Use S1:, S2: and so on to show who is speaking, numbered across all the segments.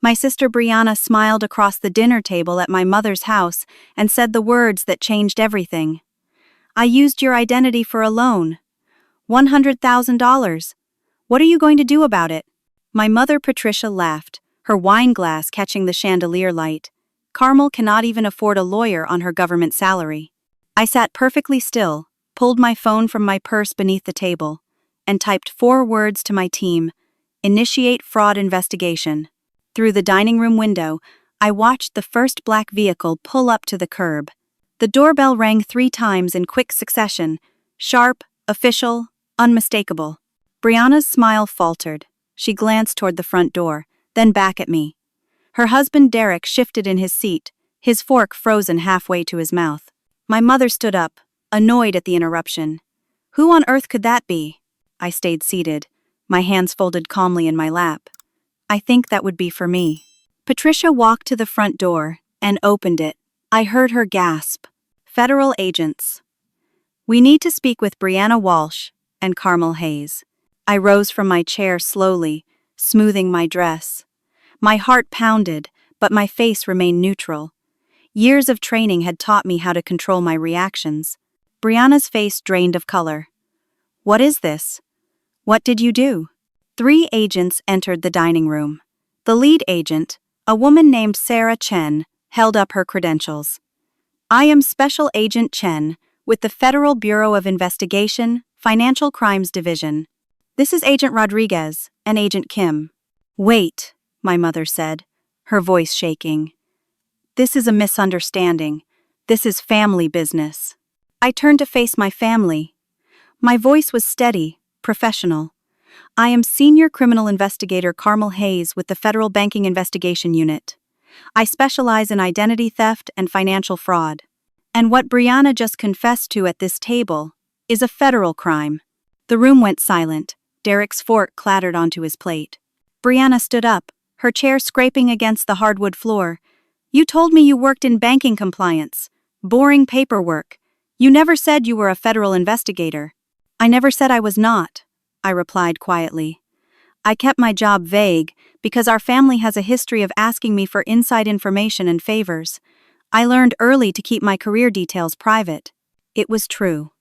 S1: My sister Brianna smiled across the dinner table at my mother's house and said the words that changed everything. I used your identity for a loan. $100,000. What are you going to do about it? My mother Patricia laughed, her wine glass catching the chandelier light. Carmel cannot even afford a lawyer on her government salary. I sat perfectly still, pulled my phone from my purse beneath the table, and typed 4 words to my team: initiate fraud investigation. Through the dining room window, I watched the first black vehicle pull up to the curb. The doorbell rang 3 times in quick succession, sharp, official, unmistakable. Brianna's smile faltered. She glanced toward the front door, then back at me. Her husband Derek shifted in his seat, his fork frozen halfway to his mouth. My mother stood up, annoyed at the interruption. Who on earth could that be? I stayed seated, my hands folded calmly in my lap. I think that would be for me. Patricia walked to the front door and opened it. I heard her gasp. Federal agents. We need to speak with Brianna Walsh and Carmel Hayes. I rose from my chair slowly, smoothing my dress. My heart pounded, but my face remained neutral. Years of training had taught me how to control my reactions. Brianna's face drained of color. What is this? What did you do? 3 agents entered the dining room. The lead agent, a woman named Sarah Chen, held up her credentials. I am Special Agent Chen with the Federal Bureau of Investigation, Financial Crimes Division. This is Agent Rodriguez and Agent Kim. Wait, my mother said, her voice shaking. This is a misunderstanding. This is family business. I turned to face my family. My voice was steady, professional. I am Senior Criminal Investigator Carmel Hayes with the Federal Banking Investigation Unit. I specialize in identity theft and financial fraud. And what Brianna just confessed to at this table is a federal crime. The room went silent. Derek's fork clattered onto his plate. Brianna stood up, her chair scraping against the hardwood floor. You told me you worked in banking compliance. Boring paperwork. You never said you were a federal investigator. I never said I was not, I replied quietly. I kept my job vague because our family has a history of asking me for inside information and favors. I learned early to keep my career details private. It was true.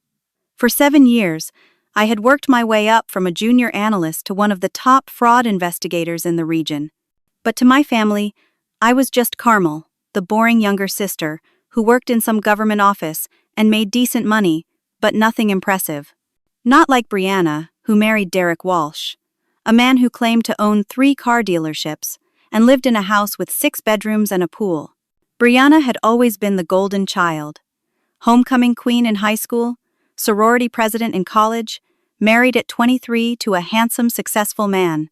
S1: For 7 years, I had worked my way up from a junior analyst to one of the top fraud investigators in the region. But to my family, I was just Carmel, the boring younger sister who worked in some government office and made decent money, but nothing impressive. Not like Brianna, who married Derek Walsh, a man who claimed to own 3 car dealerships and lived in a house with 6 bedrooms and a pool. Brianna had always been the golden child. Homecoming queen in high school, sorority president in college, married at 23 to a handsome, successful man.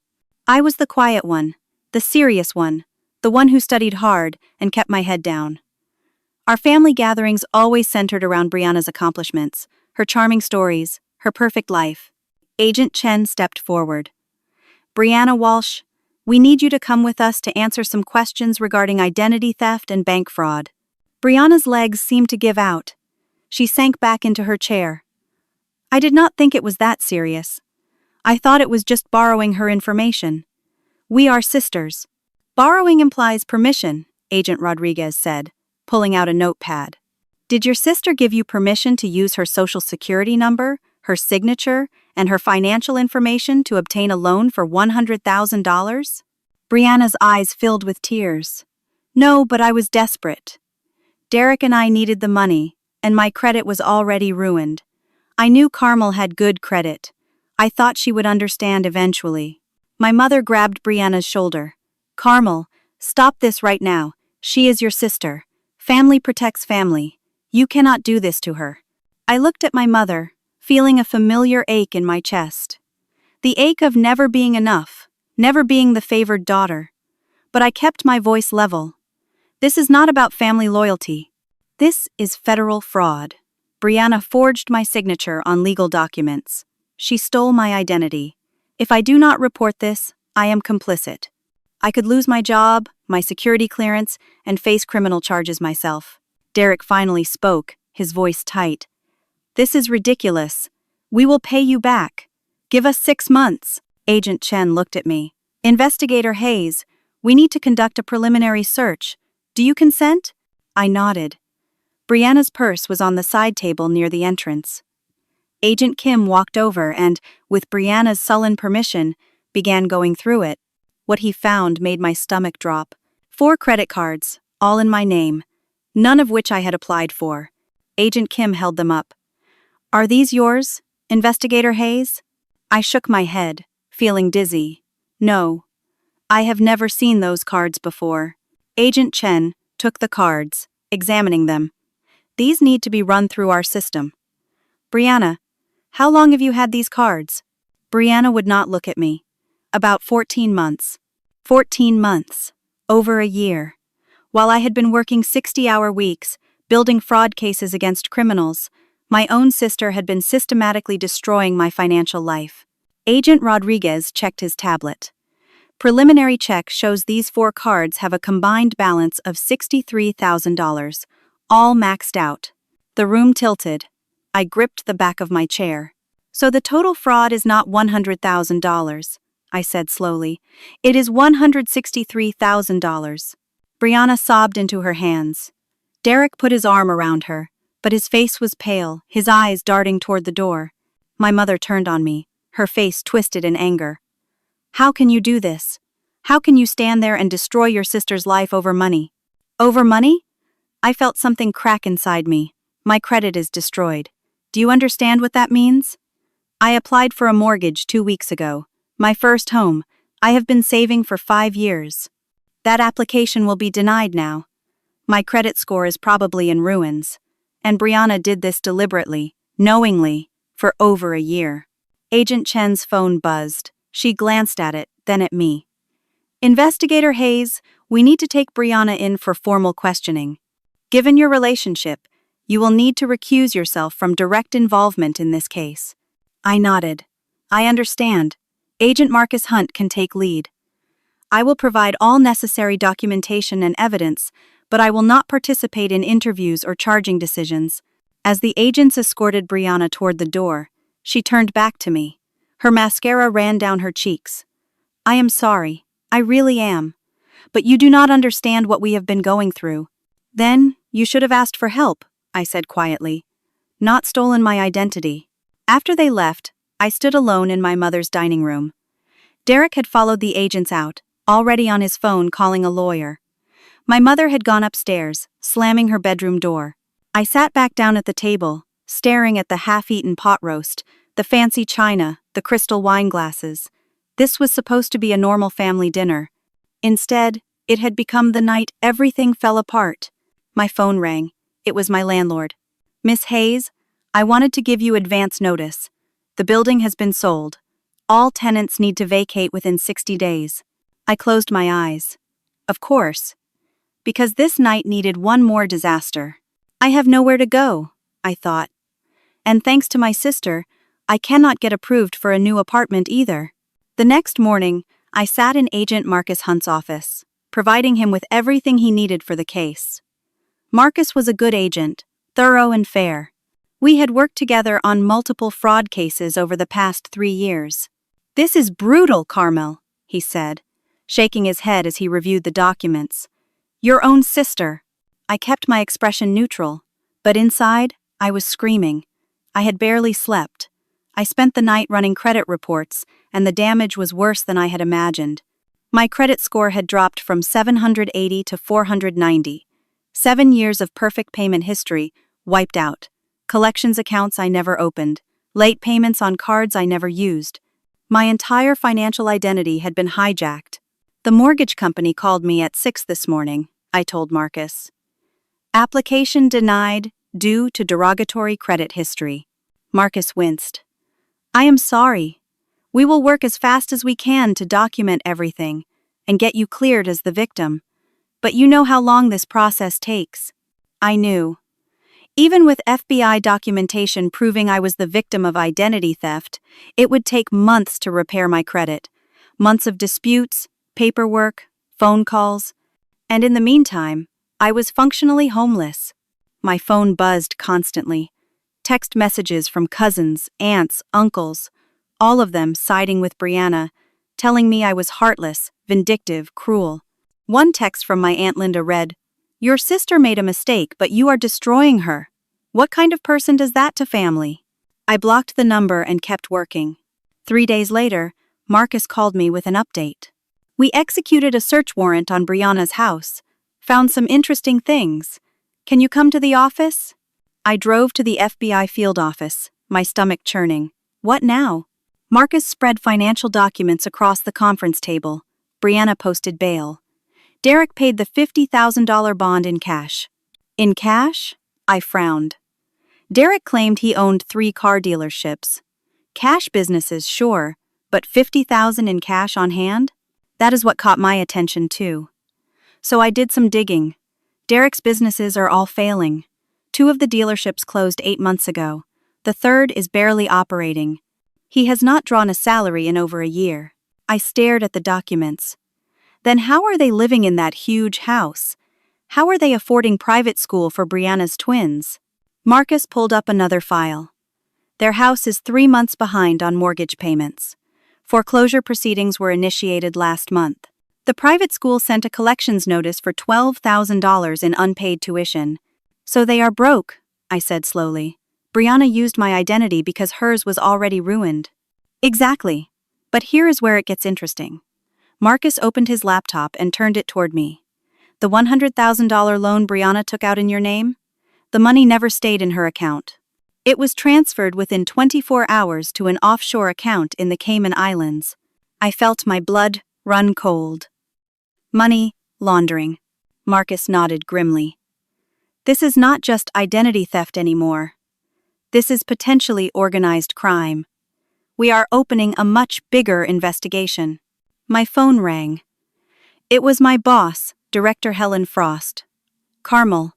S1: I was the quiet one, the serious one, the one who studied hard and kept my head down. Our family gatherings always centered around Brianna's accomplishments, her charming stories, her perfect life. Agent Chen stepped forward. Brianna Walsh, we need you to come with us to answer some questions regarding identity theft and bank fraud. Brianna's legs seemed to give out. She sank back into her chair. I did not think it was that serious. I thought it was just borrowing her information. We are sisters. Borrowing implies permission, Agent Rodriguez said, pulling out a notepad. Did your sister give you permission to use her social security number, her signature, and her financial information to obtain a loan for $100,000? Brianna's eyes filled with tears. No, but I was desperate. Derek and I needed the money, and my credit was already ruined. I knew Carmel had good credit. I thought she would understand eventually. My mother grabbed Brianna's shoulder. Carmel, stop this right now. She is your sister. Family protects family. You cannot do this to her. I looked at my mother, feeling a familiar ache in my chest. The ache of never being enough, never being the favored daughter. But I kept my voice level. This is not about family loyalty. This is federal fraud. Brianna forged my signature on legal documents. She stole my identity. If I do not report this, I am complicit. I could lose my job, my security clearance, and face criminal charges myself. Derek finally spoke, his voice tight. This is ridiculous. We will pay you back. Give us 6 months. Agent Chen looked at me. Investigator Hayes, We need to conduct a preliminary search. Do you consent? I nodded. Brianna's purse was on the side table near the entrance. Agent Kim walked over and, with Brianna's sullen permission, began going through it. What he found made my stomach drop. 4 credit cards, all in my name, none of which I had applied for. Agent Kim held them up. Are these yours, Investigator Hayes? I shook my head, feeling dizzy. No. I have never seen those cards before. Agent Chen took the cards, examining them. These need to be run through our system. Brianna, how long have you had these cards? Brianna would not look at me. About 14 months. 14 months. Over a year. While I had been working 60-hour weeks, building fraud cases against criminals, my own sister had been systematically destroying my financial life. Agent Rodriguez checked his tablet. Preliminary check shows these 4 cards have a combined balance of $63,000, all maxed out. The room tilted. I gripped the back of my chair. So the total fraud is not $100,000, I said slowly. It is $163,000. Brianna sobbed into her hands. Derek put his arm around her, but his face was pale, his eyes darting toward the door. My mother turned on me, her face twisted in anger. How can you do this? How can you stand there and destroy your sister's life over money? Over money? I felt something crack inside me. My credit is destroyed. Do you understand what that means? I applied for a mortgage 2 weeks ago. My first home. I have been saving for 5 years. That application will be denied now. My credit score is probably in ruins. And Brianna did this deliberately, knowingly, for over a year. Agent Chen's phone buzzed. She glanced at it, then at me. Investigator Hayes, we need to take Brianna in for formal questioning. Given your relationship, you will need to recuse yourself from direct involvement in this case. I nodded. I understand. Agent Marcus Hunt can take lead. I will provide all necessary documentation and evidence, but I will not participate in interviews or charging decisions. As the agents escorted Brianna toward the door, she turned back to me. Her mascara ran down her cheeks. I am sorry. I really am. But you do not understand what we have been going through. Then, you should have asked for help, I said quietly. Not stolen my identity. After they left, I stood alone in my mother's dining room. Derek had followed the agents out, already on his phone calling a lawyer. My mother had gone upstairs, slamming her bedroom door. I sat back down at the table, staring at the half-eaten pot roast, the fancy china, the crystal wine glasses. This was supposed to be a normal family dinner. Instead, it had become the night everything fell apart. My phone rang. It was my landlord. Miss Hayes, I wanted to give you advance notice. The building has been sold. All tenants need to vacate within 60 days. I closed my eyes. Of course. Because this night needed one more disaster. I have nowhere to go, I thought. And thanks to my sister, I cannot get approved for a new apartment either. The next morning, I sat in Agent Marcus Hunt's office, providing him with everything he needed for the case. Marcus was a good agent, thorough and fair. We had worked together on multiple fraud cases over the past 3 years. This is brutal, Carmel, he said, shaking his head as he reviewed the documents. Your own sister. I kept my expression neutral, but inside, I was screaming. I had barely slept. I spent the night running credit reports, and the damage was worse than I had imagined. My credit score had dropped from 780 to 490. 7 years of perfect payment history, wiped out. Collections accounts I never opened. Late payments on cards I never used. My entire financial identity had been hijacked. The mortgage company called me at 6 this morning, I told Marcus. Application denied due to derogatory credit history. Marcus winced. I am sorry. We will work as fast as we can to document everything and get you cleared as the victim. But you know how long this process takes. I knew. Even with FBI documentation proving I was the victim of identity theft, it would take months to repair my credit. Months of disputes, paperwork, phone calls. And in the meantime, I was functionally homeless. My phone buzzed constantly. Text messages from cousins, aunts, uncles, all of them siding with Brianna, telling me I was heartless, vindictive, cruel. One text from my Aunt Linda read, "Your sister made a mistake, but you are destroying her. What kind of person does that to family?" I blocked the number and kept working. 3 days later, Marcus called me with an update. "We executed a search warrant on Brianna's house. Found some interesting things. Can you come to the office?" I drove to the FBI field office, my stomach churning. What now? Marcus spread financial documents across the conference table. Brianna posted bail. Derek paid the $50,000 bond in cash. In cash? I frowned. Derek claimed he owned 3 car dealerships. Cash businesses, sure, but $50,000 in cash on hand? That is what caught my attention too. So I did some digging. Derek's businesses are all failing. 2 of the dealerships closed 8 months ago. The third is barely operating. He has not drawn a salary in over a year. I stared at the documents. Then how are they living in that huge house? How are they affording private school for Brianna's twins? Marcus pulled up another file. Their house is 3 months behind on mortgage payments. Foreclosure proceedings were initiated last month. The private school sent a collections notice for $12,000 in unpaid tuition. So they are broke, I said slowly. Brianna used my identity because hers was already ruined. Exactly. But here is where it gets interesting. Marcus opened his laptop and turned it toward me. The $100,000 loan Brianna took out in your name? The money never stayed in her account. It was transferred within 24 hours to an offshore account in the Cayman Islands. I felt my blood run cold. Money laundering. Marcus nodded grimly. This is not just identity theft anymore. This is potentially organized crime. We are opening a much bigger investigation. My phone rang. It was my boss, Director Helen Frost. "Carmel,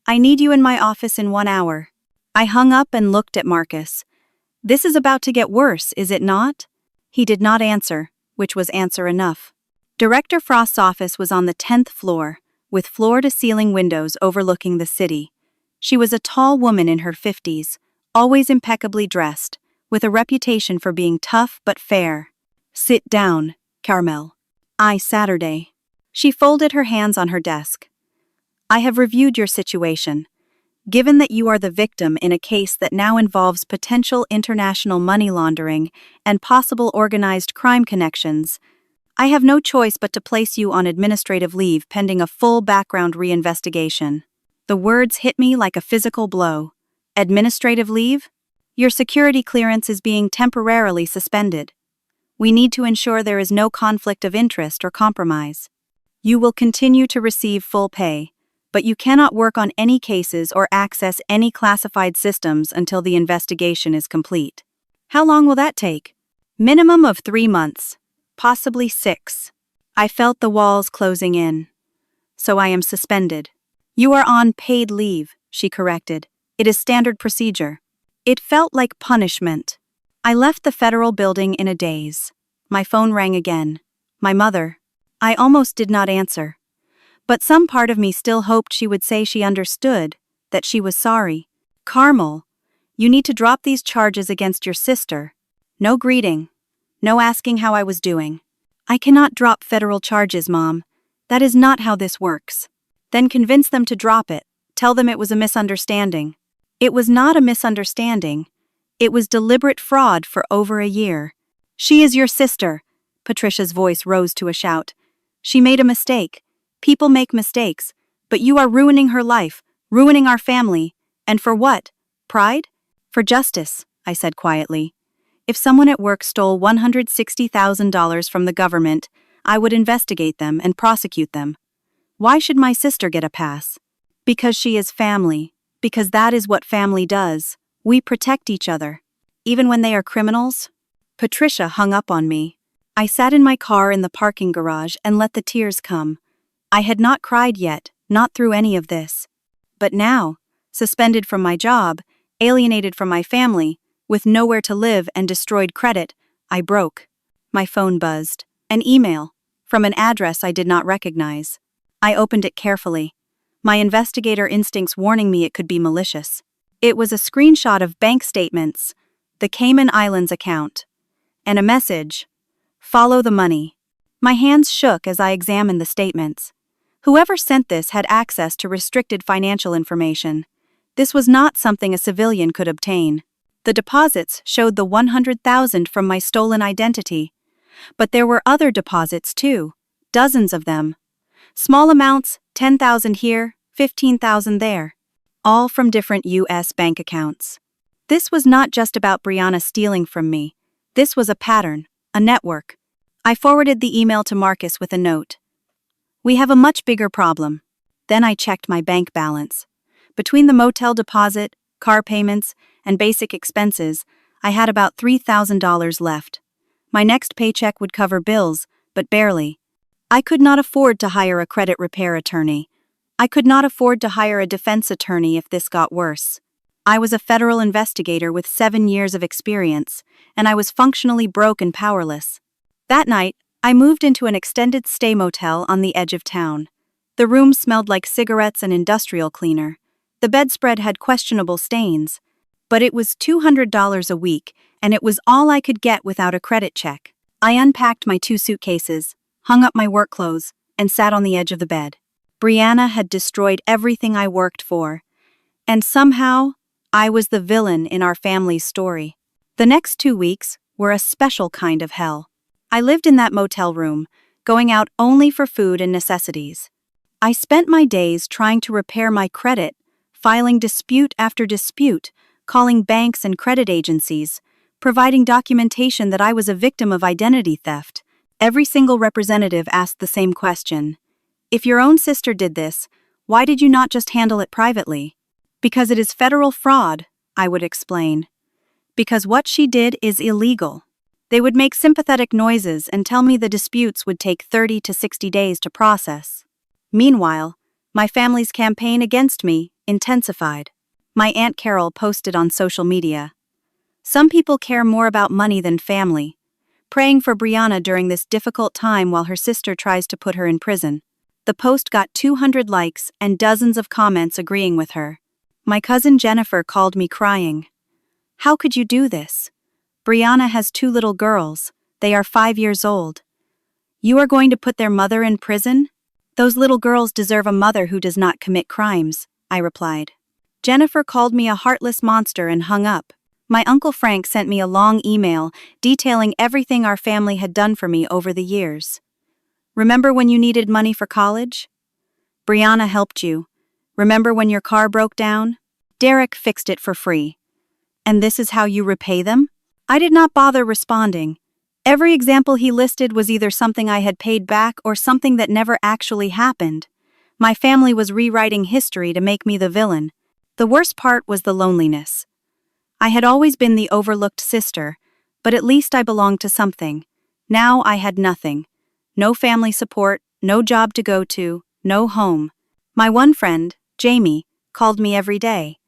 S1: I need you in my office in 1 hour." I hung up and looked at Marcus. This is about to get worse, is it not? He did not answer, which was answer enough. Director Frost's office was on the 10th floor, with floor-to-ceiling windows overlooking the city. She was a tall woman in her 50s, always impeccably dressed, with a reputation for being tough but fair. "Sit down, Carmel." Saturday. She folded her hands on her desk. "I have reviewed your situation. Given that you are the victim in a case that now involves potential international money laundering and possible organized crime connections, I have no choice but to place you on administrative leave pending a full background reinvestigation." The words hit me like a physical blow. Administrative leave? Your security clearance is being temporarily suspended. We need to ensure there is no conflict of interest or compromise. You will continue to receive full pay, but you cannot work on any cases or access any classified systems until the investigation is complete. How long will that take? Minimum of 3 months, possibly 6. I felt the walls closing in. So I am suspended. You are on paid leave, she corrected. It is standard procedure. It felt like punishment. I left the federal building in a daze. My phone rang again. My mother. I almost did not answer. But some part of me still hoped she would say she understood, that she was sorry. "Carmel, you need to drop these charges against your sister." No greeting. No asking how I was doing. "I cannot drop federal charges, Mom. That is not how this works." Then convince them to drop it. Tell them it was a misunderstanding. It was not a misunderstanding. It was deliberate fraud for over a year. "She is your sister." Patricia's voice rose to a shout. "She made a mistake. People make mistakes. But you are ruining her life, ruining our family. And for what? Pride? For justice," I said quietly. "If someone at work stole $160,000 from the government, I would investigate them and prosecute them. Why should my sister get a pass? Because she is family. Because that is what family does. We protect each other. Even when they are criminals." Patricia hung up on me. I sat in my car in the parking garage and let the tears come. I had not cried yet, not through any of this. But now, suspended from my job, alienated from my family, with nowhere to live and destroyed credit, I broke. My phone buzzed. An email, from an address I did not recognize. I opened it carefully. My investigator instincts warning me it could be malicious. It was a screenshot of bank statements, the Cayman Islands account, and a message, "Follow the money." My hands shook as I examined the statements. Whoever sent this had access to restricted financial information. This was not something a civilian could obtain. The deposits showed the $100,000 from my stolen identity. But there were other deposits too, dozens of them. Small amounts, $10,000 here, $15,000 there. All from different U.S. bank accounts. This was not just about Brianna stealing from me. This was a pattern, a network. I forwarded the email to Marcus with a note. We have a much bigger problem. Then I checked my bank balance. Between the motel deposit, car payments, and basic expenses, I had about $3,000 left. My next paycheck would cover bills, but barely. I could not afford to hire a credit repair attorney. I could not afford to hire a defense attorney if this got worse. I was a federal investigator with 7 years of experience, and I was functionally broke and powerless. That night, I moved into an extended stay motel on the edge of town. The room smelled like cigarettes and industrial cleaner. The bedspread had questionable stains. But it was $200 a week, and it was all I could get without a credit check. I unpacked my 2 suitcases, hung up my work clothes, and sat on the edge of the bed. Brianna had destroyed everything I worked for. And somehow, I was the villain in our family's story. The next 2 weeks were a special kind of hell. I lived in that motel room, going out only for food and necessities. I spent my days trying to repair my credit, filing dispute after dispute, calling banks and credit agencies, providing documentation that I was a victim of identity theft. Every single representative asked the same question. If your own sister did this, why did you not just handle it privately? Because it is federal fraud, I would explain. Because what she did is illegal. They would make sympathetic noises and tell me the disputes would take 30 to 60 days to process. Meanwhile, my family's campaign against me intensified. My Aunt Carol posted on social media. Some people care more about money than family, praying for Brianna during this difficult time while her sister tries to put her in prison. The post got 200 likes and dozens of comments agreeing with her. My cousin Jennifer called me crying. How could you do this? Brianna has 2 little girls. They are 5 years old. You are going to put their mother in prison? Those little girls deserve a mother who does not commit crimes, I replied. Jennifer called me a heartless monster and hung up. My Uncle Frank sent me a long email detailing everything our family had done for me over the years. Remember when you needed money for college? Brianna helped you. Remember when your car broke down? Derek fixed it for free. And this is how you repay them? I did not bother responding. Every example he listed was either something I had paid back or something that never actually happened. My family was rewriting history to make me the villain. The worst part was the loneliness. I had always been the overlooked sister, but at least I belonged to something. Now I had nothing. No family support, no job to go to, no home. My one friend, Jamie, called me every day.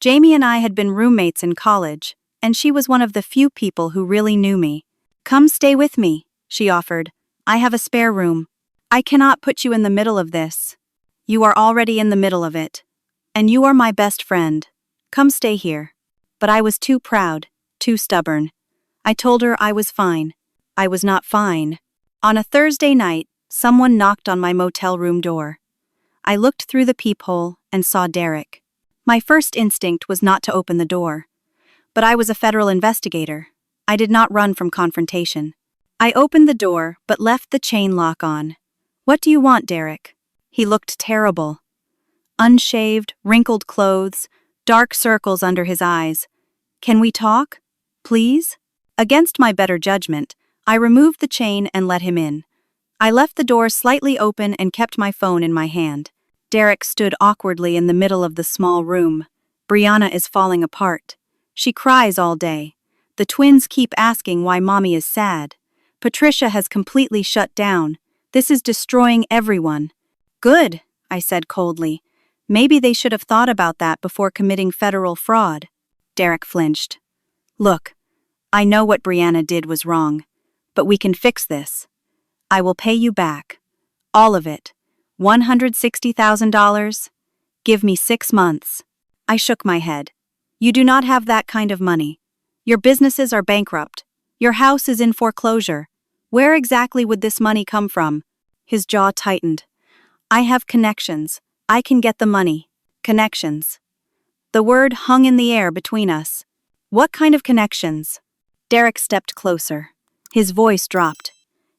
S1: Jamie and I had been roommates in college, and she was one of the few people who really knew me. Come stay with me, she offered. I have a spare room. I cannot put you in the middle of this. You are already in the middle of it. And you are my best friend. Come stay here. But I was too proud, too stubborn. I told her I was fine. I was not fine. On a Thursday night, someone knocked on my motel room door. I looked through the peephole and saw Derek. My first instinct was not to open the door. But I was a federal investigator. I did not run from confrontation. I opened the door but left the chain lock on. What do you want, Derek? He looked terrible. Unshaved, wrinkled clothes, dark circles under his eyes. Can we talk? Please? Against my better judgment, I removed the chain and let him in. I left the door slightly open and kept my phone in my hand. Derek stood awkwardly in the middle of the small room. Brianna is falling apart. She cries all day. The twins keep asking why Mommy is sad. Patricia has completely shut down. This is destroying everyone. Good, I said coldly. Maybe they should have thought about that before committing federal fraud. Derek flinched. Look, I know what Brianna did was wrong, but we can fix this. I will pay you back. All of it. $160,000. Give me 6 months. I shook my head. You do not have that kind of money. Your businesses are bankrupt. Your house is in foreclosure. Where exactly would this money come from? His jaw tightened. I have connections. I can get the money. Connections. The word hung in the air between us. What kind of connections? Derek stepped closer. His voice dropped.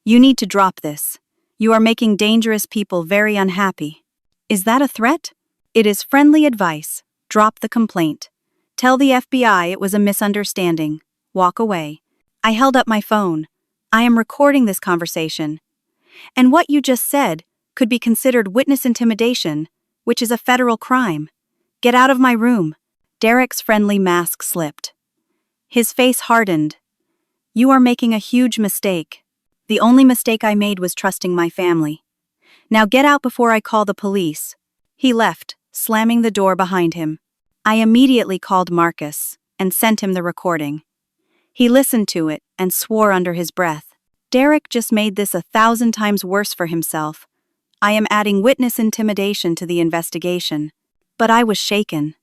S1: You need to drop this. You are making dangerous people very unhappy. Is that a threat? It is friendly advice. Drop the complaint. Tell the FBI it was a misunderstanding. Walk away. I held up my phone. I am recording this conversation. And what you just said could be considered witness intimidation, which is a federal crime. Get out of my room. Derek's friendly mask slipped. His face hardened. You are making a huge mistake. The only mistake I made was trusting my family. Now get out before I call the police. He left, slamming the door behind him. I immediately called Marcus and sent him the recording. He listened to it and swore under his breath. Derek just made this 1,000 times worse for himself. I am adding witness intimidation to the investigation. But I was shaken.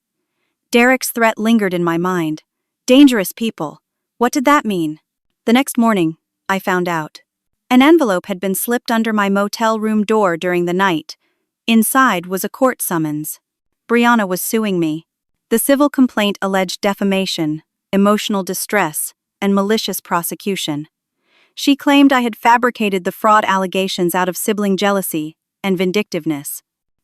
S1: Derek's threat lingered in my mind. Dangerous people. What did that mean? The next morning, I found out. An envelope had been slipped under my motel room door during the night. Inside was a court summons. Brianna was suing me. The civil complaint alleged defamation, emotional distress, and malicious prosecution. She claimed I had fabricated the fraud allegations out of sibling jealousy and vindictiveness.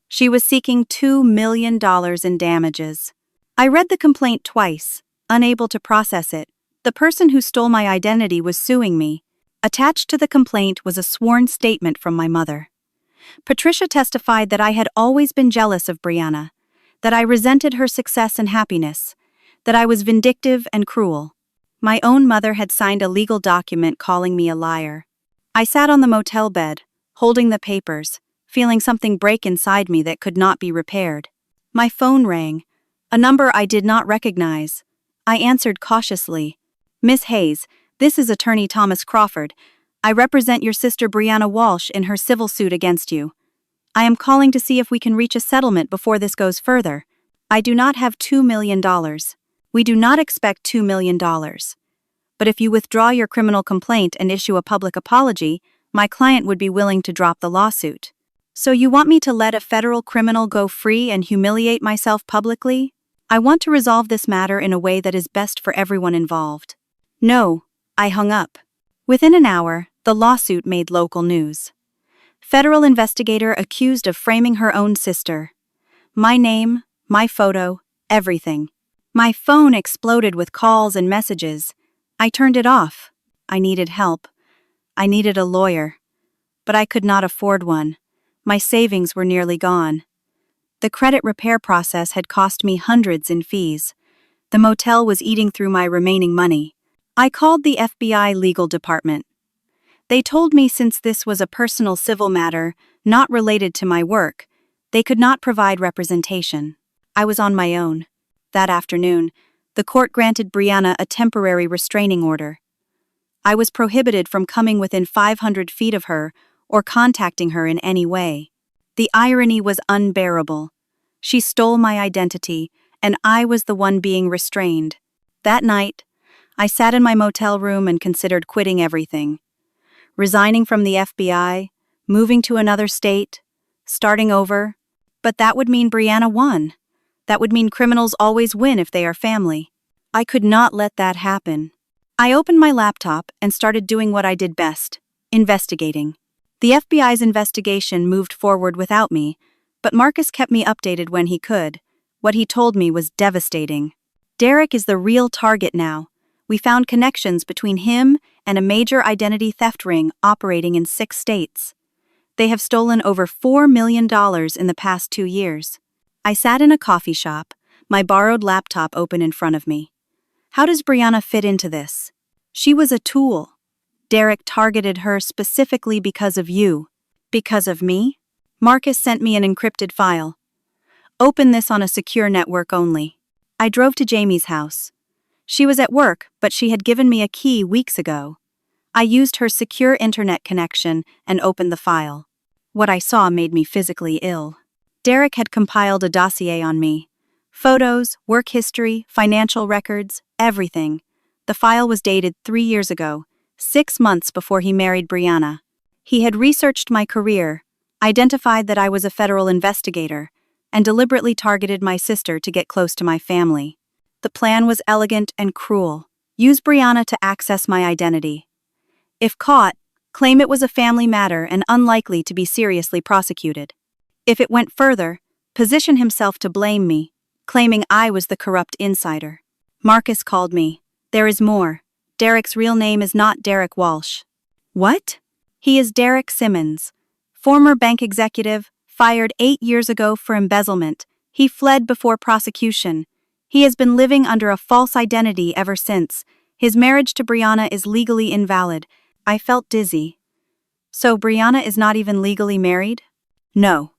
S1: She was seeking $2 million in damages. I read the complaint twice, unable to process it. The person who stole my identity was suing me. Attached to the complaint was a sworn statement from my mother. Patricia testified that I had always been jealous of Brianna, that I resented her success and happiness, that I was vindictive and cruel. My own mother had signed a legal document calling me a liar. I sat on the motel bed, holding the papers, feeling something break inside me that could not be repaired. My phone rang, a number I did not recognize. I answered cautiously. Miss Hayes, this is Attorney Thomas Crawford. I represent your sister Brianna Walsh in her civil suit against you. I am calling to see if we can reach a settlement before this goes further. I do not have $2 million. We do not expect $2 million. But if you withdraw your criminal complaint and issue a public apology, my client would be willing to drop the lawsuit. So you want me to let a federal criminal go free and humiliate myself publicly? I want to resolve this matter in a way that is best for everyone involved. No, I hung up. Within an hour, the lawsuit made local news. Federal investigator accused of framing her own sister. My name, my photo, everything. My phone exploded with calls and messages. I turned it off. I needed help. I needed a lawyer. But I could not afford one. My savings were nearly gone. The credit repair process had cost me hundreds in fees. The motel was eating through my remaining money. I called the FBI legal department. They told me since this was a personal civil matter, not related to my work, they could not provide representation. I was on my own. That afternoon, the court granted Brianna a temporary restraining order. I was prohibited from coming within 500 feet of her or contacting her in any way. The irony was unbearable. She stole my identity, and I was the one being restrained. That night, I sat in my motel room and considered quitting everything. Resigning from the FBI, moving to another state, starting over. But that would mean Brianna won. That would mean criminals always win if they are family. I could not let that happen. I opened my laptop and started doing what I did best, investigating. The FBI's investigation moved forward without me, but Marcus kept me updated when he could. What he told me was devastating. Derek is the real target now. We found connections between him and a major identity theft ring operating in 6 states. They have stolen over $4 million in the past 2 years. I sat in a coffee shop, my borrowed laptop open in front of me. How does Brianna fit into this? She was a tool. Derek targeted her specifically because of you. Because of me? Marcus sent me an encrypted file. Open this on a secure network only. I drove to Jamie's house. She was at work, but she had given me a key weeks ago. I used her secure internet connection and opened the file. What I saw made me physically ill. Derek had compiled a dossier on me. Photos, work history, financial records, everything. The file was dated 3 years ago, 6 months before he married Brianna. He had researched my career, identified that I was a federal investigator, and deliberately targeted my sister to get close to my family. The plan was elegant and cruel. Use Brianna to access my identity. If caught, claim it was a family matter and unlikely to be seriously prosecuted. If it went further, position himself to blame me, claiming I was the corrupt insider. Marcus called me. There is more. Derek's real name is not Derek Walsh. What? He is Derek Simmons, former bank executive, fired 8 years ago for embezzlement. He fled before prosecution. He has been living under a false identity ever since. His marriage to Brianna is legally invalid. I felt dizzy. So Brianna is not even legally married? No.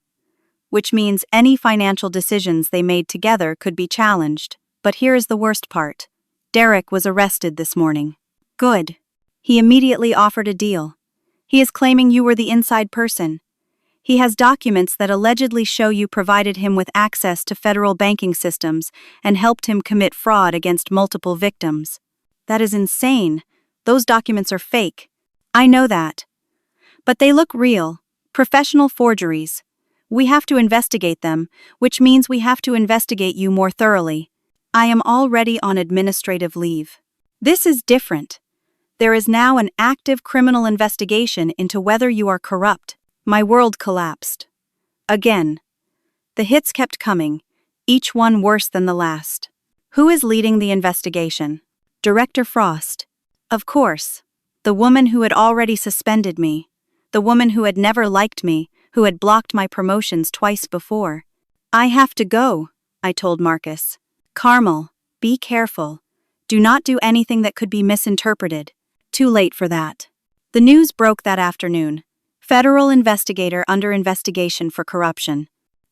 S1: Which means any financial decisions they made together could be challenged. But here is the worst part. Derek was arrested this morning. Good. He immediately offered a deal. He is claiming you were the inside person. He has documents that allegedly show you provided him with access to federal banking systems and helped him commit fraud against multiple victims. That is insane. Those documents are fake. I know that. But they look real. Professional forgeries. We have to investigate them, which means we have to investigate you more thoroughly. I am already on administrative leave. This is different. There is now an active criminal investigation into whether you are corrupt. My world collapsed. Again. The hits kept coming, each one worse than the last. Who is leading the investigation? Director Frost. Of course. The woman who had already suspended me. The woman who had never liked me, who had blocked my promotions twice before. I have to go, I told Marcus. Carmel, be careful. Do not do anything that could be misinterpreted. Too late for that. The news broke that afternoon. Federal investigator under investigation for corruption.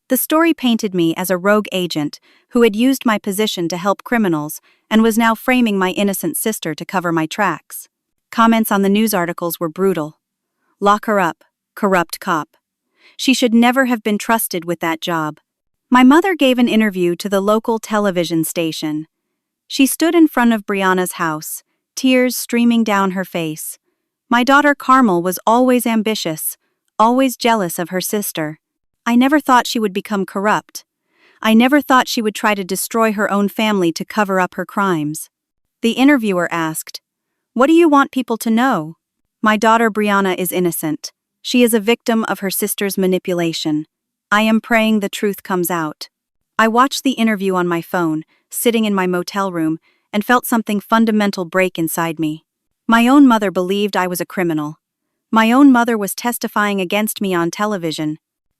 S1: The story painted me as a rogue agent who had used my position to help criminals and was now framing my innocent sister to cover my tracks. Comments on the news articles were brutal. Lock her up, corrupt cop. She should never have been trusted with that job. My mother gave an interview to the local television station. She stood in front of Brianna's house, tears streaming down her face. My daughter Carmel was always ambitious, always jealous of her sister. I never thought she would become corrupt. I never thought she would try to destroy her own family to cover up her crimes. The interviewer asked, "What do you want people to know?" My daughter Brianna is innocent. She is a victim of her sister's manipulation. I am praying the truth comes out. I watched the interview on my phone, sitting in my motel room, and felt something fundamental break inside me. My own mother believed I was a criminal. My own mother was testifying against me on television.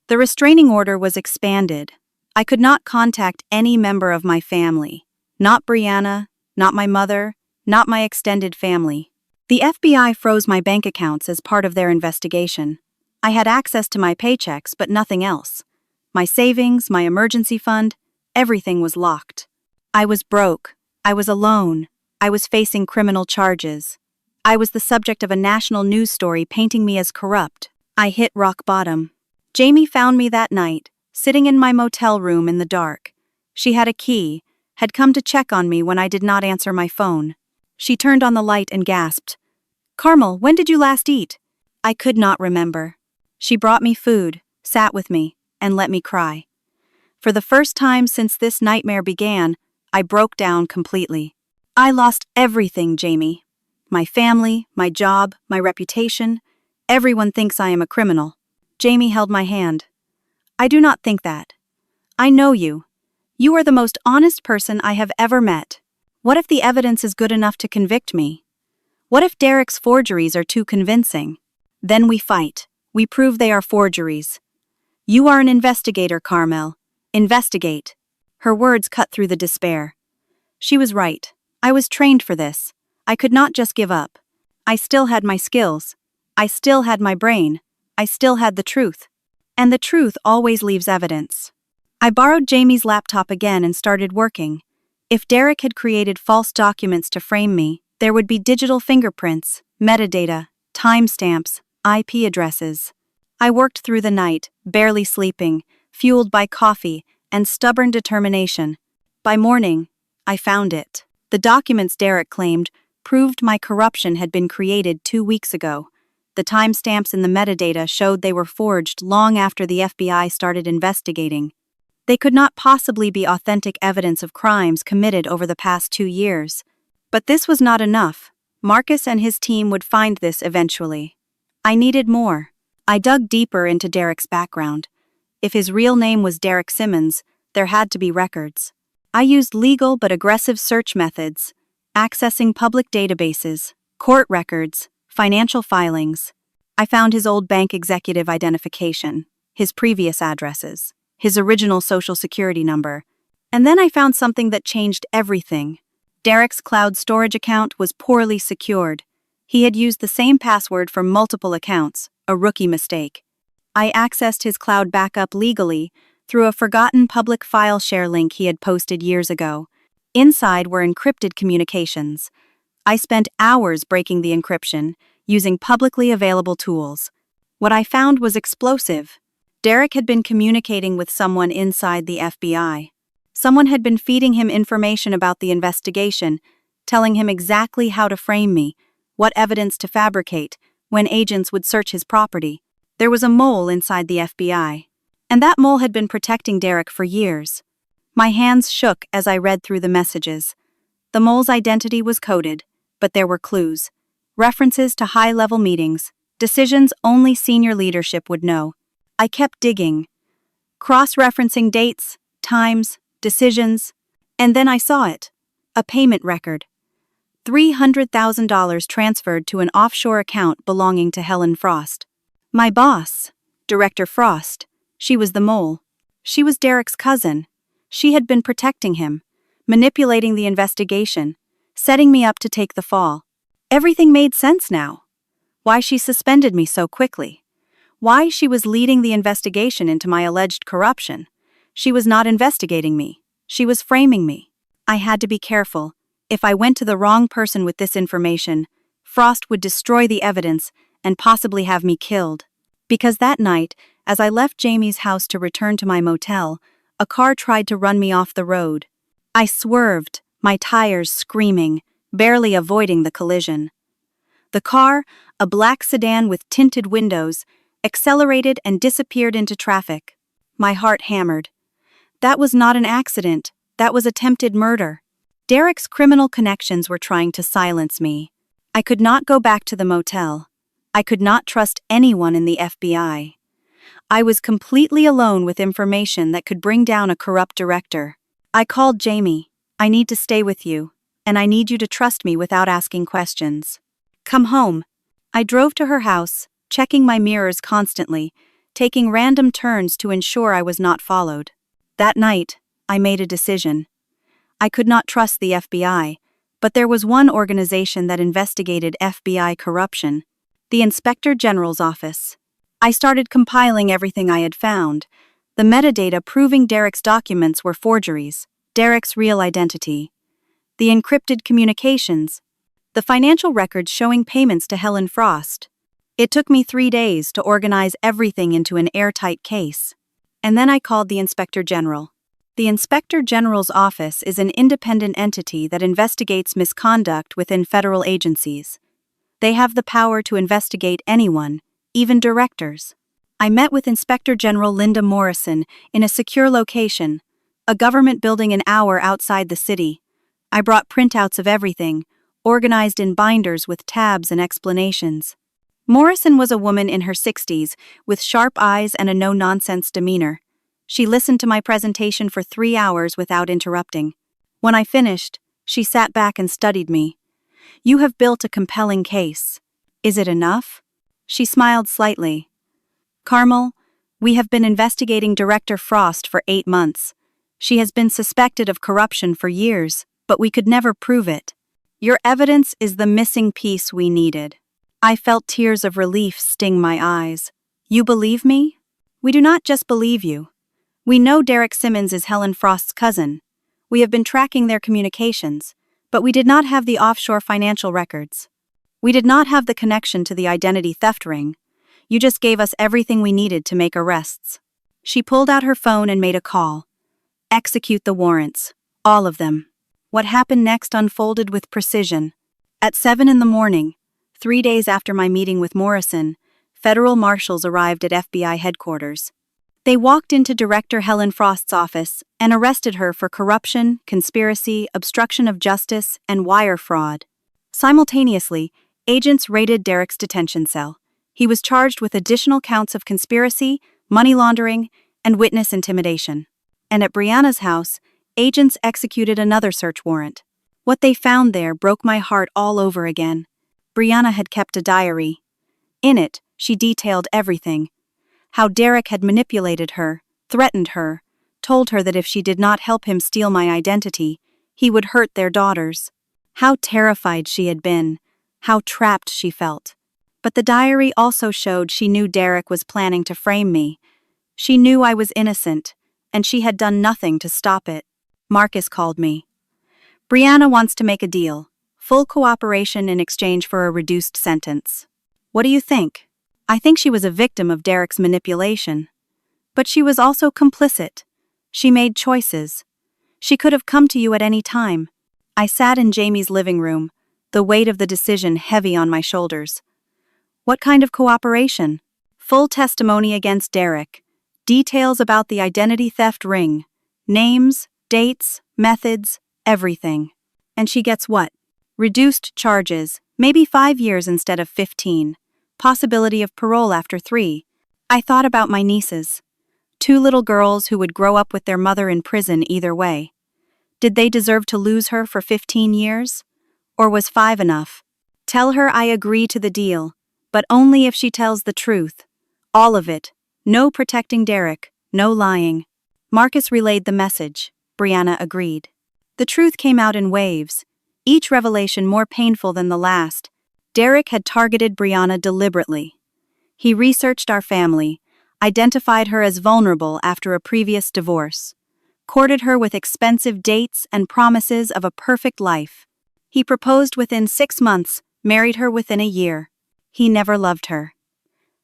S1: The restraining order was expanded. I could not contact any member of my family. Not Brianna, not my mother, not my extended family. The FBI froze my bank accounts as part of their investigation. I had access to my paychecks, but nothing else. My savings, my emergency fund, everything was locked. I was broke. I was alone. I was facing criminal charges. I was the subject of a national news story painting me as corrupt. I hit rock bottom. Jamie found me that night, sitting in my motel room in the dark. She had a key, had come to check on me when I did not answer my phone. She turned on the light and gasped, "Carmel, when did you last eat?" I could not remember. She brought me food, sat with me, and let me cry. For the first time since this nightmare began, I broke down completely. I lost everything, Jamie. My family, my job, my reputation. Everyone thinks I am a criminal. Jamie held my hand. I do not think that. I know you. You are the most honest person I have ever met. What if the evidence is good enough to convict me? What if Derek's forgeries are too convincing? Then we fight. We prove they are forgeries. You are an investigator, Carmel. Investigate. Her words cut through the despair. She was right. I was trained for this. I could not just give up. I still had my skills. I still had my brain. I still had the truth. And the truth always leaves evidence. I borrowed Jamie's laptop again and started working. If Derek had created false documents to frame me, there would be digital fingerprints, metadata, timestamps, IP addresses. I worked through the night, barely sleeping, fueled by coffee and stubborn determination. By morning, I found it. The documents Derek claimed, proved my corruption had been created 2 weeks ago. The timestamps in the metadata showed they were forged long after the FBI started investigating. They could not possibly be authentic evidence of crimes committed over the past 2 years. But this was not enough. Marcus and his team would find this eventually. I needed more. I dug deeper into Derek's background. If his real name was Derek Simmons, there had to be records. I used legal but aggressive search methods, accessing public databases, court records, financial filings. I found his old bank executive identification, his previous addresses, his original social security number. And then I found something that changed everything. Derek's cloud storage account was poorly secured. He had used the same password for multiple accounts, a rookie mistake. I accessed his cloud backup legally through a forgotten public file share link he had posted years ago. Inside were encrypted communications. I spent hours breaking the encryption, using publicly available tools. What I found was explosive. Derek had been communicating with someone inside the FBI. Someone had been feeding him information about the investigation, telling him exactly how to frame me, what evidence to fabricate, when agents would search his property. There was a mole inside the FBI. And that mole had been protecting Derek for years. My hands shook as I read through the messages. The mole's identity was coded, but there were clues. References to high-level meetings, decisions only senior leadership would know. I kept digging, cross-referencing dates, times, decisions, and then I saw it. A payment record. $300,000 transferred to an offshore account belonging to Helen Frost. My boss, Director Frost, she was the mole. She was Derek's cousin. She had been protecting him, manipulating the investigation, setting me up to take the fall. Everything made sense now. Why she suspended me so quickly. Why she was leading the investigation into my alleged corruption. She was not investigating me. She was framing me. I had to be careful. If I went to the wrong person with this information, Frost would destroy the evidence and possibly have me killed. Because that night, as I left Jamie's house to return to my motel, a car tried to run me off the road. I swerved, my tires screaming, barely avoiding the collision. The car, a black sedan with tinted windows, accelerated and disappeared into traffic. My heart hammered. That was not an accident, that was attempted murder. Derek's criminal connections were trying to silence me. I could not go back to the motel. I could not trust anyone in the FBI. I was completely alone with information that could bring down a corrupt director. I called Jamie. I need to stay with you, and I need you to trust me without asking questions. Come home. I drove to her house, checking my mirrors constantly, taking random turns to ensure I was not followed. That night, I made a decision. I could not trust the FBI, but there was one organization that investigated FBI corruption. The Inspector General's office. I started compiling everything I had found. The metadata proving Derek's documents were forgeries, Derek's real identity. The encrypted communications. The financial records showing payments to Helen Frost. It took me 3 days to organize everything into an airtight case. And then I called the Inspector General. The Inspector General's office is an independent entity that investigates misconduct within federal agencies. They have the power to investigate anyone, even directors. I met with Inspector General Linda Morrison in a secure location, a government building an hour outside the city. I brought printouts of everything, organized in binders with tabs and explanations. Morrison was a woman in her 60s, with sharp eyes and a no-nonsense demeanor. She listened to my presentation for 3 hours without interrupting. When I finished, she sat back and studied me. You have built a compelling case. Is it enough? She smiled slightly. Carmel, we have been investigating Director Frost for 8 months. She has been suspected of corruption for years, but we could never prove it. Your evidence is the missing piece we needed. I felt tears of relief sting my eyes. You believe me? We do not just believe you. We know Derek Simmons is Helen Frost's cousin. We have been tracking their communications, but we did not have the offshore financial records. We did not have the connection to the identity theft ring. You just gave us everything we needed to make arrests. She pulled out her phone and made a call. Execute the warrants. All of them. What happened next unfolded with precision. At 7 in the morning, 3 days after my meeting with Morrison, federal marshals arrived at FBI headquarters. They walked into Director Helen Frost's office and arrested her for corruption, conspiracy, obstruction of justice, and wire fraud. Simultaneously, agents raided Derek's detention cell. He was charged with additional counts of conspiracy, money laundering, and witness intimidation. And at Brianna's house, agents executed another search warrant. What they found there broke my heart all over again. Brianna had kept a diary. In it, she detailed everything. How Derek had manipulated her, threatened her, told her that if she did not help him steal my identity, he would hurt their daughters. How terrified she had been, how trapped she felt. But the diary also showed she knew Derek was planning to frame me. She knew I was innocent, and she had done nothing to stop it. Marcus called me. Brianna wants to make a deal. Full cooperation in exchange for a reduced sentence. What do you think? I think she was a victim of Derek's manipulation. But she was also complicit. She made choices. She could have come to you at any time. I sat in Jamie's living room, the weight of the decision heavy on my shoulders. What kind of cooperation? Full testimony against Derek. Details about the identity theft ring. Names, dates, methods, everything. And she gets what? Reduced charges, maybe 5 years instead of 15. Possibility of parole after 3. I thought about my nieces. 2 little girls who would grow up with their mother in prison either way. Did they deserve to lose her for 15 years? Or was 5 enough? Tell her I agree to the deal, but only if she tells the truth. All of it. No protecting Derek, no lying. Marcus relayed the message. Brianna agreed. The truth came out in waves, each revelation more painful than the last. Derek had targeted Brianna deliberately. He researched our family, identified her as vulnerable after a previous divorce, courted her with expensive dates and promises of a perfect life. He proposed within 6 months, married her within a year. He never loved her.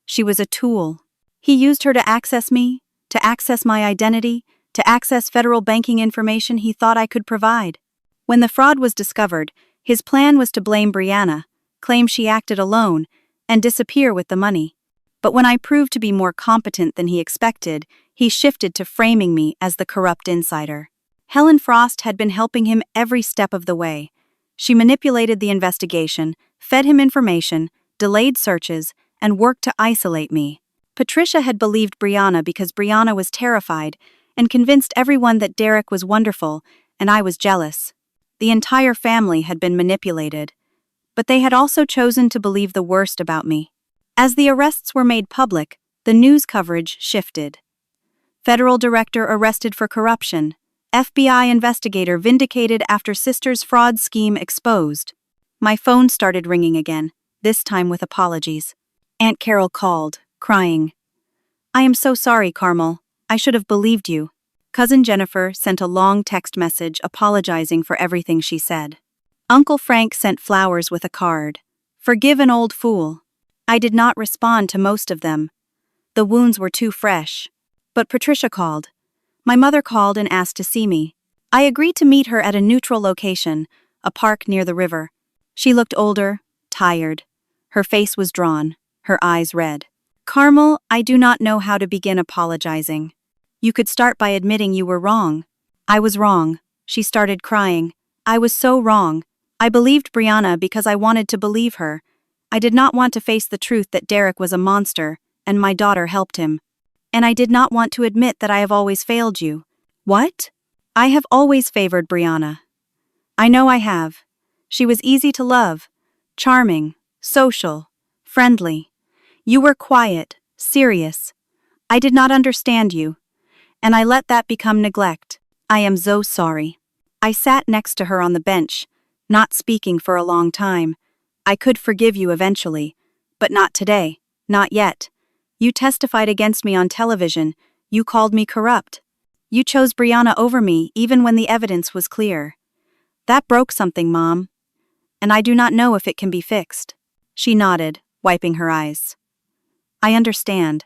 S1: She was a tool. He used her to access me, to access my identity, to access federal banking information he thought I could provide. When the fraud was discovered, his plan was to blame Brianna, claim she acted alone, and disappear with the money. But when I proved to be more competent than he expected, he shifted to framing me as the corrupt insider. Helen Frost had been helping him every step of the way. She manipulated the investigation, fed him information, delayed searches, and worked to isolate me. Patricia had believed Brianna because Brianna was terrified and convinced everyone that Derek was wonderful and I was jealous. The entire family had been manipulated. But they had also chosen to believe the worst about me. As the arrests were made public, the news coverage shifted. Federal director arrested for corruption. FBI investigator vindicated after sister's fraud scheme exposed. My phone started ringing again, this time with apologies. Aunt Carol called, crying. I am so sorry, Carmel. I should have believed you. Cousin Jennifer sent a long text message apologizing for everything she said. Uncle Frank sent flowers with a card. Forgive an old fool. I did not respond to most of them. The wounds were too fresh. But Patricia called. My mother called and asked to see me. I agreed to meet her at a neutral location, a park near the river. She looked older, tired. Her face was drawn, her eyes red. Carmel, I do not know how to begin apologizing. You could start by admitting you were wrong. I was wrong. She started crying. I was so wrong. I believed Brianna because I wanted to believe her. I did not want to face the truth that Derek was a monster, and my daughter helped him. And I did not want to admit that I have always failed you. What? I have always favored Brianna. I know I have. She was easy to love, charming, social, friendly. You were quiet, serious. I did not understand you, and I let that become neglect. I am so sorry. I sat next to her on the bench, not speaking for a long time. I could forgive you eventually, but not today, not yet. You testified against me on television. You called me corrupt. You chose Brianna over me even when the evidence was clear. That broke something, Mom. And I do not know if it can be fixed. She nodded, wiping her eyes. I understand.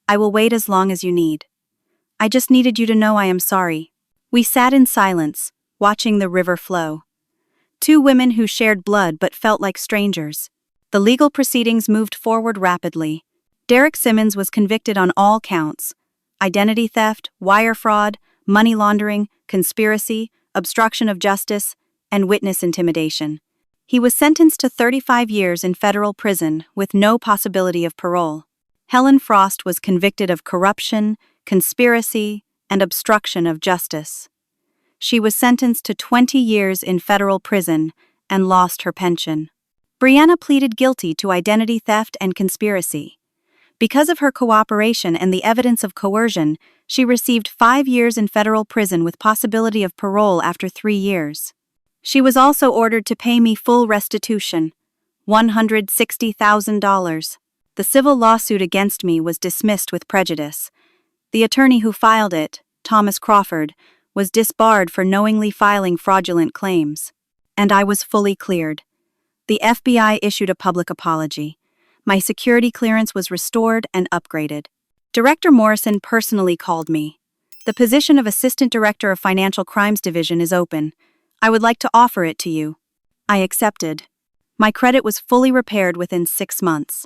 S1: I will wait as long as you need. I just needed you to know I am sorry. We sat in silence, watching the river flow. Two women who shared blood but felt like strangers. The legal proceedings moved forward rapidly. Derek Simmons was convicted on all counts: identity theft, wire fraud, money laundering, conspiracy, obstruction of justice, and witness intimidation. He was sentenced to 35 years in federal prison with no possibility of parole. Helen Frost was convicted of corruption, conspiracy, and obstruction of justice. She was sentenced to 20 years in federal prison and lost her pension. Brianna pleaded guilty to identity theft and conspiracy. Because of her cooperation and the evidence of coercion, she received 5 years in federal prison with possibility of parole after 3 years. She was also ordered to pay me full restitution, $160,000. The civil lawsuit against me was dismissed with prejudice. The attorney who filed it, Thomas Crawford, was disbarred for knowingly filing fraudulent claims. And I was fully cleared. The FBI issued a public apology. My security clearance was restored and upgraded. Director Morrison personally called me. The position of Assistant Director of Financial Crimes Division is open. I would like to offer it to you. I accepted. My credit was fully repaired within 6 months.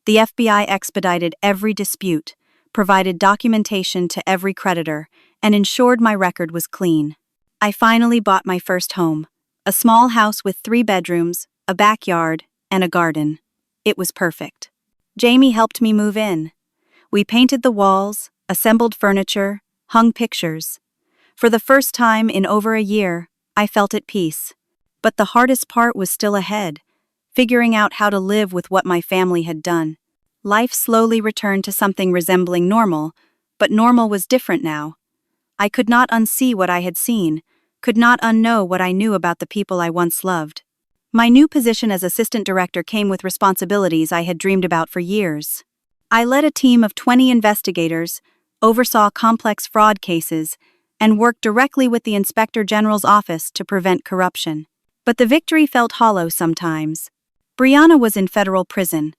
S1: The FBI expedited every dispute, provided documentation to every creditor, and ensured my record was clean. I finally bought my first home, a small house with 3 bedrooms, a backyard, and a garden. It was perfect. Jamie helped me move in. We painted the walls, assembled furniture, hung pictures. For the first time in over a year, I felt at peace. But the hardest part was still ahead, figuring out how to live with what my family had done. Life slowly returned to something resembling normal, but normal was different now. I could not unsee what I had seen, could not unknow what I knew about the people I once loved. My new position as assistant director came with responsibilities I had dreamed about for years. I led a team of 20 investigators, oversaw complex fraud cases, and worked directly with the Inspector General's office to prevent corruption. But the victory felt hollow sometimes. Brianna was in federal prison.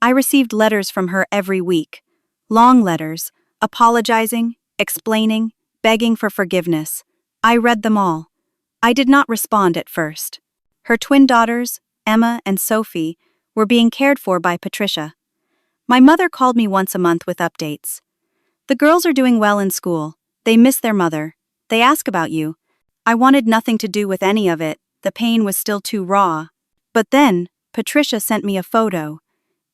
S1: I received letters from her every week. Long letters, apologizing, explaining, begging for forgiveness. I read them all. I did not respond at first. Her twin daughters, Emma and Sophie, were being cared for by Patricia. My mother called me once a month with updates. The girls are doing well in school. They miss their mother. They ask about you. I wanted nothing to do with any of it. The pain was still too raw. But then, Patricia sent me a photo.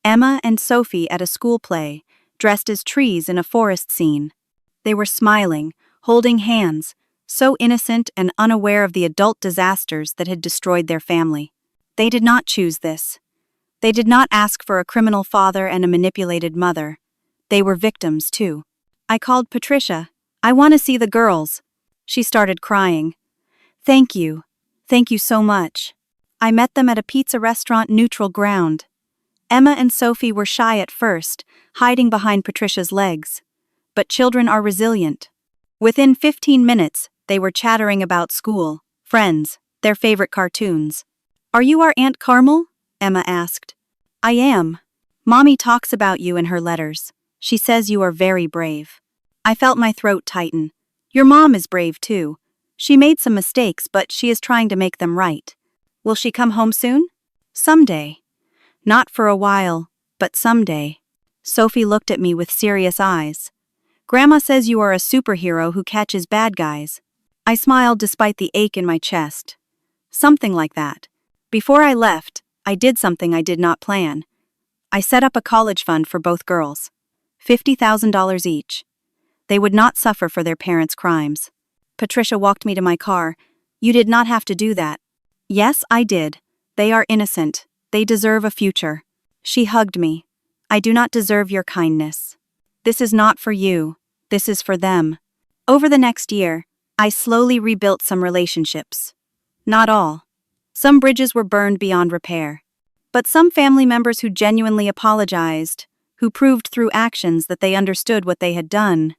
S1: Emma and Sophie at a school play, dressed as trees in a forest scene. They were smiling, holding hands, so innocent and unaware of the adult disasters that had destroyed their family. They did not choose this. They did not ask for a criminal father and a manipulated mother. They were victims, too. I called Patricia. I want to see the girls. She started crying. Thank you. Thank you so much. I met them at a pizza restaurant neutral ground. Emma and Sophie were shy at first, hiding behind Patricia's legs. But children are resilient. Within 15 minutes, they were chattering about school, friends, their favorite cartoons. Are you our Aunt Carmel? Emma asked. I am. Mommy talks about you in her letters. She says you are very brave. I felt my throat tighten. Your mom is brave too. She made some mistakes, but she is trying to make them right. Will she come home soon? Someday. Not for a while, but someday. Sophie looked at me with serious eyes. Grandma says you are a superhero who catches bad guys. I smiled despite the ache in my chest. Something like that. Before I left, I did something I did not plan. I set up a college fund for both girls. $50,000 each. They would not suffer for their parents' crimes. Patricia walked me to my car. You did not have to do that. Yes, I did. They are innocent. They deserve a future. She hugged me. I do not deserve your kindness. This is not for you. This is for them. Over the next year, I slowly rebuilt some relationships. Not all. Some bridges were burned beyond repair. But some family members who genuinely apologized, who proved through actions that they understood what they had done,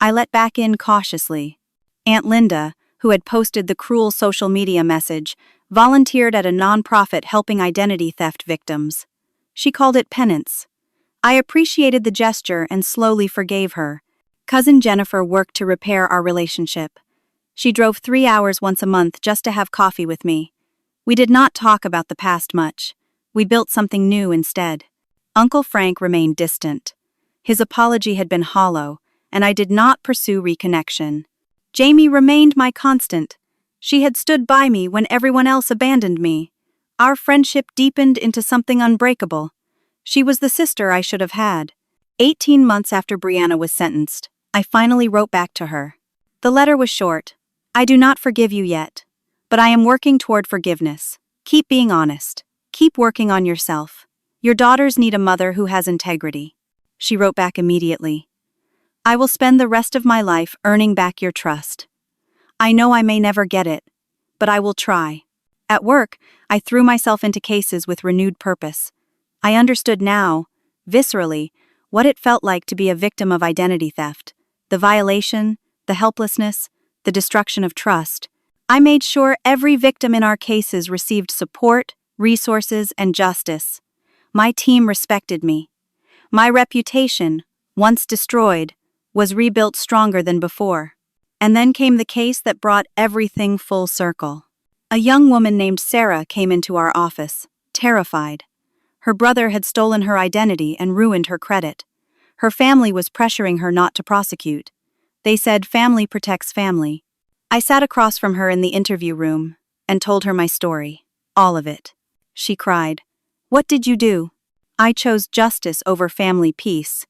S1: I let back in cautiously. Aunt Linda, who had posted the cruel social media message, volunteered at a nonprofit helping identity theft victims. She called it penance. I appreciated the gesture and slowly forgave her. Cousin Jennifer worked to repair our relationship. She drove 3 hours once a month just to have coffee with me. We did not talk about the past much. We built something new instead. Uncle Frank remained distant. His apology had been hollow, and I did not pursue reconnection. Jamie remained my constant. She had stood by me when everyone else abandoned me. Our friendship deepened into something unbreakable. She was the sister I should have had. 18 months after Brianna was sentenced, I finally wrote back to her. The letter was short. I do not forgive you yet, but I am working toward forgiveness. Keep being honest. Keep working on yourself. Your daughters need a mother who has integrity. She wrote back immediately. I will spend the rest of my life earning back your trust. I know I may never get it, but I will try. At work, I threw myself into cases with renewed purpose. I understood now, viscerally, what it felt like to be a victim of identity theft. The violation, the helplessness, the destruction of trust. I made sure every victim in our cases received support, resources, and justice. My team respected me. My reputation, once destroyed, was rebuilt stronger than before. And then came the case that brought everything full circle. A young woman named Sarah came into our office, terrified. Her brother had stolen her identity and ruined her credit. Her family was pressuring her not to prosecute. They said family protects family. I sat across from her in the interview room and told her my story, all of it. She cried. What did you do? I chose justice over family peace.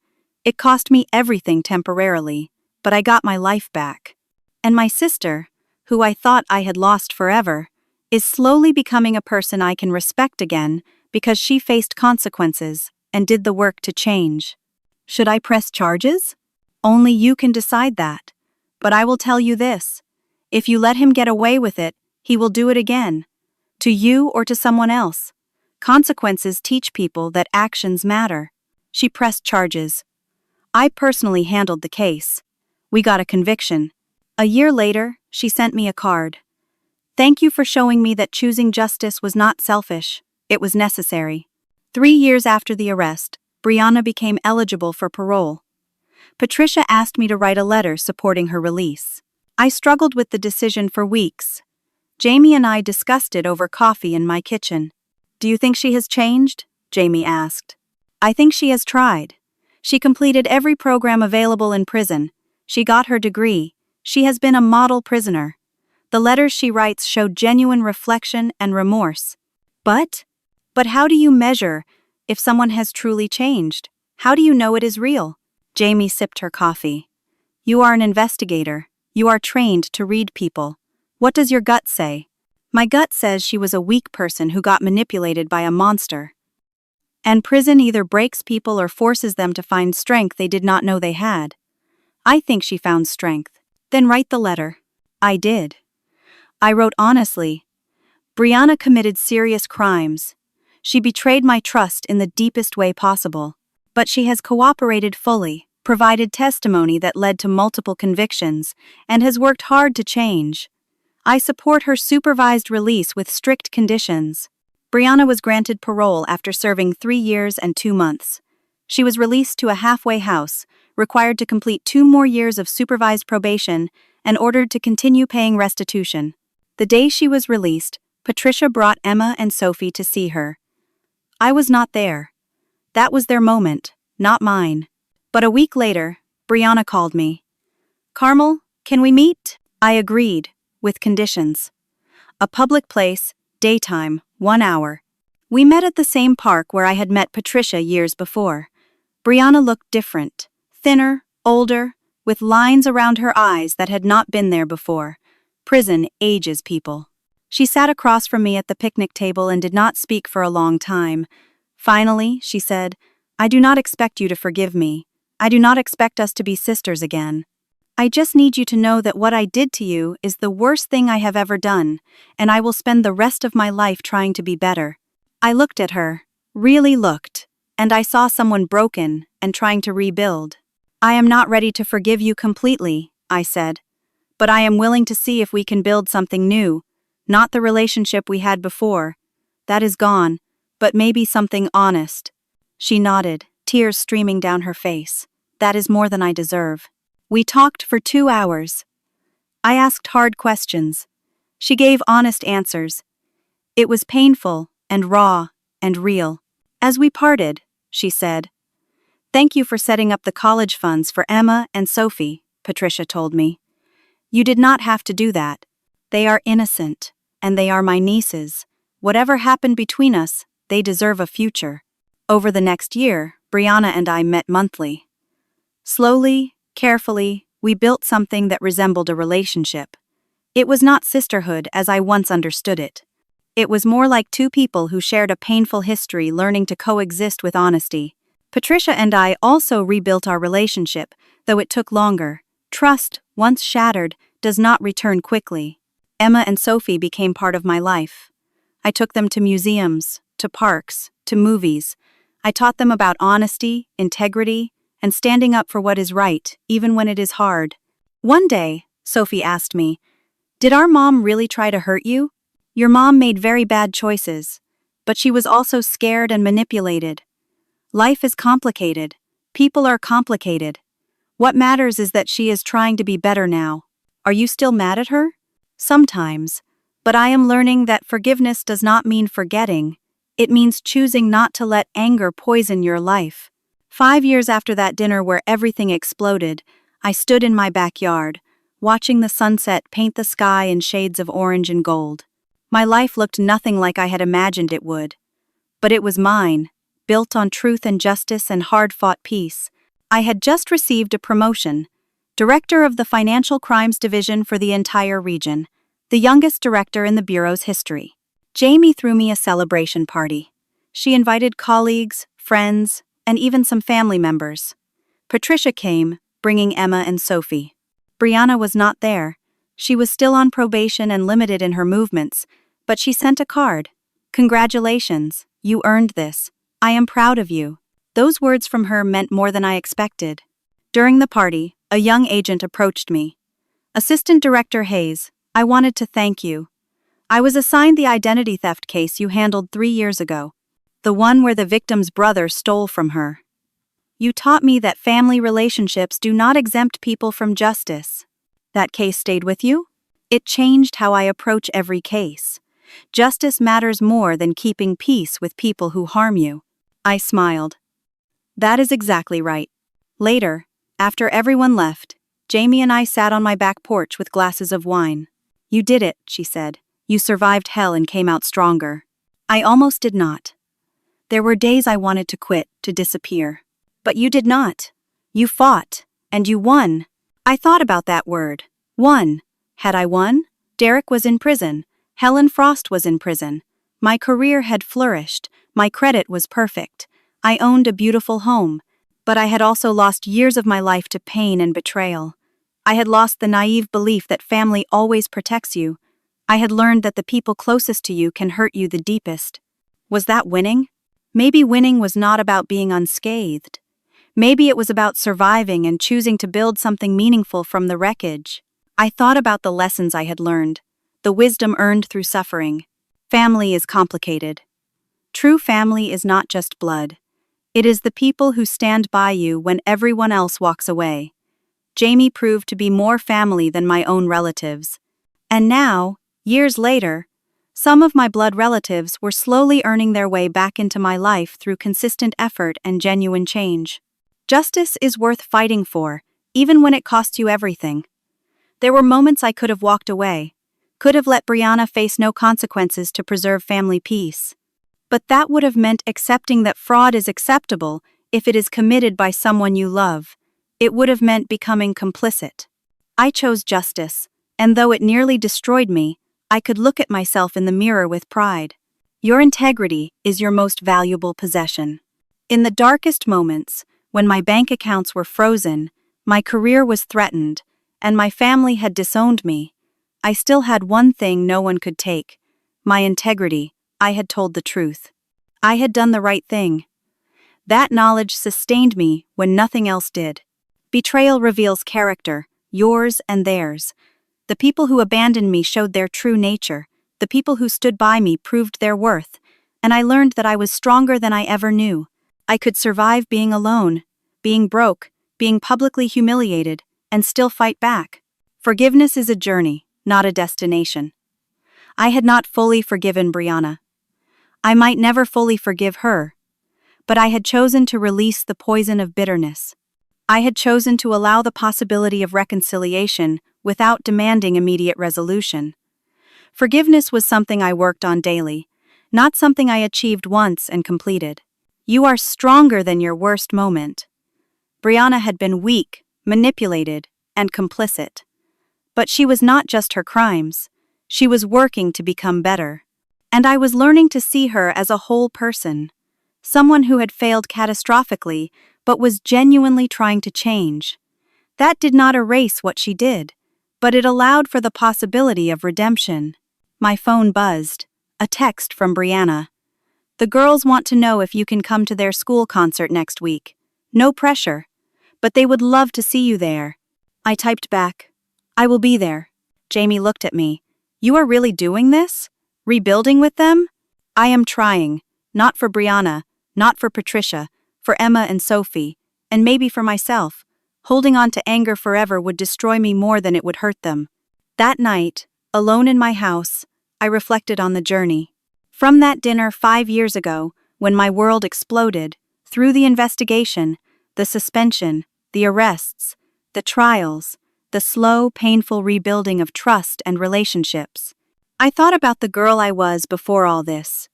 S1: It cost me everything temporarily, but I got my life back. And my sister, who I thought I had lost forever, is slowly becoming a person I can respect again because she faced consequences and did the work to change. Should I press charges? Only you can decide that. But I will tell you this. If you let him get away with it, he will do it again. To you or to someone else. Consequences teach people that actions matter. She pressed charges. I personally handled the case. We got a conviction. A year later, she sent me a card. Thank you for showing me that choosing justice was not selfish. It was necessary. 3 years after the arrest, Brianna became eligible for parole. Patricia asked me to write a letter supporting her release. I struggled with the decision for weeks. Jamie and I discussed it over coffee in my kitchen. Do you think she has changed? Jamie asked. I think she has tried. She completed every program available in prison. She got her degree. She has been a model prisoner. The letters she writes show genuine reflection and remorse. But how do you measure if someone has truly changed? How do you know it is real? Jamie sipped her coffee. You are an investigator. You are trained to read people. What does your gut say? My gut says she was a weak person who got manipulated by a monster. And prison either breaks people or forces them to find strength they did not know they had. I think she found strength. Then write the letter. I did. I wrote honestly. Brianna committed serious crimes. She betrayed my trust in the deepest way possible. But she has cooperated fully, provided testimony that led to multiple convictions, and has worked hard to change. I support her supervised release with strict conditions. Brianna was granted parole after serving 3 years and 2 months. She was released to a halfway house, required to complete 2 more years of supervised probation, and ordered to continue paying restitution. The day she was released, Patricia brought Emma and Sophie to see her. I was not there. That was their moment, not mine. But a week later, Brianna called me. Carmel, can we meet? I agreed, with conditions. A public place, daytime, 1 hour. We met at the same park where I had met Patricia years before. Brianna looked different, thinner, older, with lines around her eyes that had not been there before. Prison ages people. She sat across from me at the picnic table and did not speak for a long time. Finally, she said, I do not expect you to forgive me. I do not expect us to be sisters again. I just need you to know that what I did to you is the worst thing I have ever done, and I will spend the rest of my life trying to be better. I looked at her, really looked, and I saw someone broken and trying to rebuild. I am not ready to forgive you completely, I said, but I am willing to see if we can build something new, not the relationship we had before. That is gone, but maybe something honest. She nodded, tears streaming down her face. That is more than I deserve. We talked for 2 hours. I asked hard questions. She gave honest answers. It was painful, and raw, and real. As we parted, she said, "Thank you for setting up the college funds for Emma and Sophie," Patricia told me. "You did not have to do that. They are innocent, and they are my nieces. Whatever happened between us, they deserve a future." Over the next year, Brianna and I met monthly. Slowly, carefully, we built something that resembled a relationship. It was not sisterhood as I once understood it. It was more like two people who shared a painful history learning to coexist with honesty. Patricia and I also rebuilt our relationship, though it took longer. Trust, once shattered, does not return quickly. Emma and Sophie became part of my life. I took them to museums, to parks, to movies. I taught them about honesty, integrity, and standing up for what is right, even when it is hard. One day, Sophie asked me, "Did our mom really try to hurt you? Your mom made very bad choices, but she was also scared and manipulated. Life is complicated. People are complicated. What matters is that she is trying to be better now. Are you still mad at her?" "Sometimes, but I am learning that forgiveness does not mean forgetting. It means choosing not to let anger poison your life." 5 years after that dinner where everything exploded, I stood in my backyard, watching the sunset paint the sky in shades of orange and gold. My life looked nothing like I had imagined it would. But it was mine, built on truth and justice and hard-fought peace. I had just received a promotion, director of the Financial Crimes Division for the entire region, the youngest director in the Bureau's history. Jamie threw me a celebration party. She invited colleagues, friends, and even some family members. Patricia came, bringing Emma and Sophie. Brianna was not there. She was still on probation and limited in her movements, but she sent a card. "Congratulations, you earned this. I am proud of you." Those words from her meant more than I expected. During the party, a young agent approached me. "Assistant Director Hayes, I wanted to thank you. I was assigned the identity theft case you handled 3 years ago, the one where the victim's brother stole from her. You taught me that family relationships do not exempt people from justice. That case stayed with you? It changed how I approach every case. Justice matters more than keeping peace with people who harm you." I smiled. "That is exactly right." Later, after everyone left, Jamie and I sat on my back porch with glasses of wine. "You did it," she said. "You survived hell and came out stronger." I almost did not. There were days I wanted to quit, to disappear. But you did not. You fought, and you won. I thought about that word. Won. Had I won? Derek was in prison. Helen Frost was in prison. My career had flourished. My credit was perfect. I owned a beautiful home. But I had also lost years of my life to pain and betrayal. I had lost the naive belief that family always protects you. I had learned that the people closest to you can hurt you the deepest. Was that winning? Maybe winning was not about being unscathed. Maybe it was about surviving and choosing to build something meaningful from the wreckage. I thought about the lessons I had learned, the wisdom earned through suffering. Family is complicated. True family is not just blood. It is the people who stand by you when everyone else walks away. Jamie proved to be more family than my own relatives. And now, years later, some of my blood relatives were slowly earning their way back into my life through consistent effort and genuine change. Justice is worth fighting for, even when it costs you everything. There were moments I could have walked away, could have let Brianna face no consequences to preserve family peace. But that would have meant accepting that fraud is acceptable if it is committed by someone you love. It would have meant becoming complicit. I chose justice, and though it nearly destroyed me, I could look at myself in the mirror with pride. Your integrity is your most valuable possession. In the darkest moments, when my bank accounts were frozen, my career was threatened, and my family had disowned me, I still had one thing no one could take: my integrity. I had told the truth. I had done the right thing. That knowledge sustained me when nothing else did. Betrayal reveals character, yours and theirs. The people who abandoned me showed their true nature. The people who stood by me proved their worth, and I learned that I was stronger than I ever knew. I could survive being alone, being broke, being publicly humiliated, and still fight back. Forgiveness is a journey, not a destination. I had not fully forgiven Brianna. I might never fully forgive her, but I had chosen to release the poison of bitterness. I had chosen to allow the possibility of reconciliation without demanding immediate resolution. Forgiveness was something I worked on daily, not something I achieved once and completed. You are stronger than your worst moment. Brianna had been weak, manipulated, and complicit. But she was not just her crimes. She was working to become better. And I was learning to see her as a whole person. Someone who had failed catastrophically, but was genuinely trying to change. That did not erase what she did, but it allowed for the possibility of redemption. My phone buzzed. A text from Brianna. The girls want to know if you can come to their school concert next week. No pressure. But they would love to see you there. I typed back, I will be there. Jamie looked at me. You are really doing this? Rebuilding with them? I am trying. Not for Brianna, not for Patricia, for Emma and Sophie, and maybe for myself. Holding on to anger forever would destroy me more than it would hurt them. That night, alone in my house, I reflected on the journey. From that dinner 5 years ago, when my world exploded, through the investigation, the suspension, the arrests, the trials, the slow, painful rebuilding of trust and relationships. I thought about the girl I was before all this.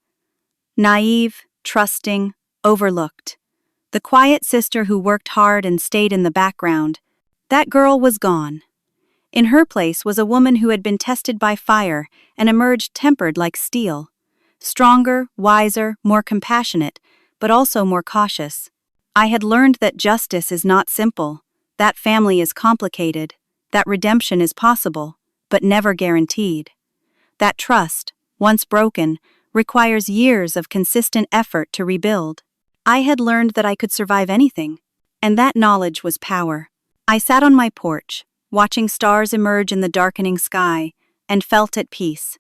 S1: Naive, trusting, overlooked. The quiet sister who worked hard and stayed in the background. That girl was gone. In her place was a woman who had been tested by fire and emerged tempered like steel. Stronger, wiser, more compassionate, but also more cautious. I had learned that justice is not simple, that family is complicated, that redemption is possible, but never guaranteed. That trust, once broken, requires years of consistent effort to rebuild. I had learned that I could survive anything, and that knowledge was power. I sat on my porch, watching stars emerge in the darkening sky, and felt at peace.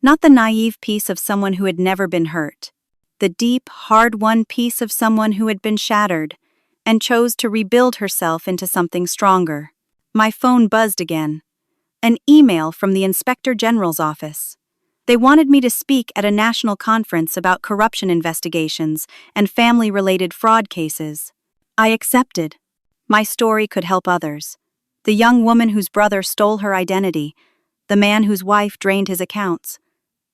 S1: Not the naive peace of someone who had never been hurt. The deep, hard-won peace of someone who had been shattered, and chose to rebuild herself into something stronger. My phone buzzed again. An email from the Inspector General's office. They wanted me to speak at a national conference about corruption investigations and family-related fraud cases. I accepted. My story could help others. The young woman whose brother stole her identity, the man whose wife drained his accounts,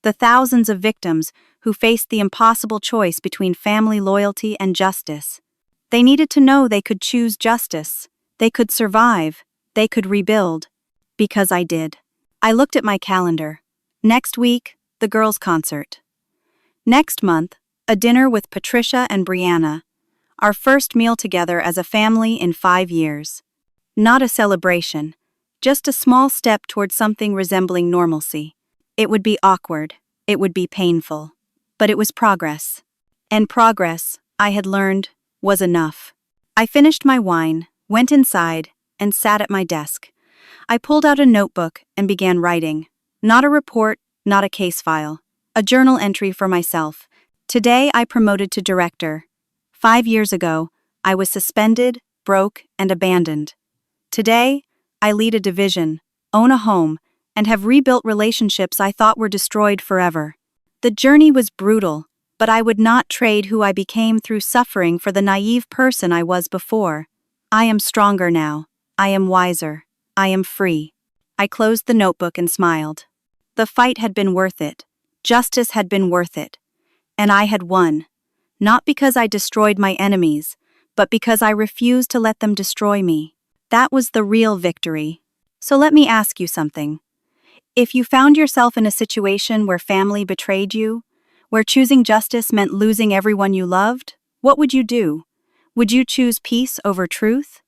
S1: the thousands of victims who faced the impossible choice between family loyalty and justice. They needed to know they could choose justice, they could survive, they could rebuild. Because I did. I looked at my calendar. Next week, the girls' concert. Next month, a dinner with Patricia and Brianna. Our first meal together as a family in 5 years. Not a celebration, just a small step toward something resembling normalcy. It would be awkward, it would be painful, but it was progress. And progress, I had learned, was enough. I finished my wine, went inside, and sat at my desk. I pulled out a notebook and began writing. Not a report, not a case file. A journal entry for myself. Today I promoted to director. 5 years ago, I was suspended, broke, and abandoned. Today, I lead a division, own a home, and have rebuilt relationships I thought were destroyed forever. The journey was brutal, but I would not trade who I became through suffering for the naive person I was before. I am stronger now. I am wiser. I am free. I closed the notebook and smiled. The fight had been worth it. Justice had been worth it. And I had won. Not because I destroyed my enemies, but because I refused to let them destroy me. That was the real victory. So let me ask you something. If you found yourself in a situation where family betrayed you, where choosing justice meant losing everyone you loved, what would you do? Would you choose peace over truth?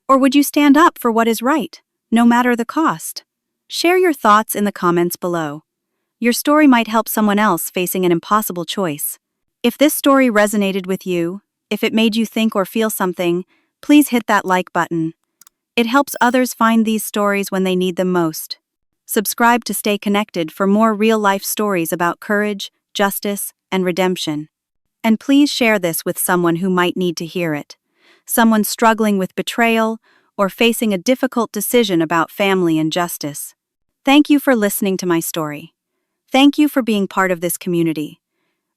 S1: Or would you stand up for what is right, no matter the cost? Share your thoughts in the comments below. Your story might help someone else facing an impossible choice. If this story resonated with you, if it made you think or feel something, please hit that like button. It helps others find these stories when they need them most. Subscribe to stay connected for more real-life stories about courage, justice, and redemption. And please share this with someone who might need to hear it. Someone struggling with betrayal or facing a difficult decision about family and justice. Thank you for listening to my story. Thank you for being part of this community.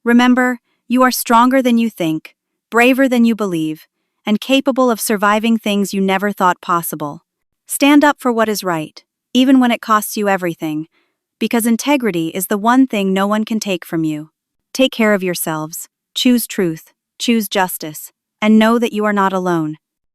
S1: Remember, you are stronger than you think, braver than you believe, and capable of surviving things you never thought possible. Stand up for what is right, even when it costs you everything, because integrity is the one thing no one can take from you. Take care of yourselves, choose truth, choose justice, and know that you are not alone.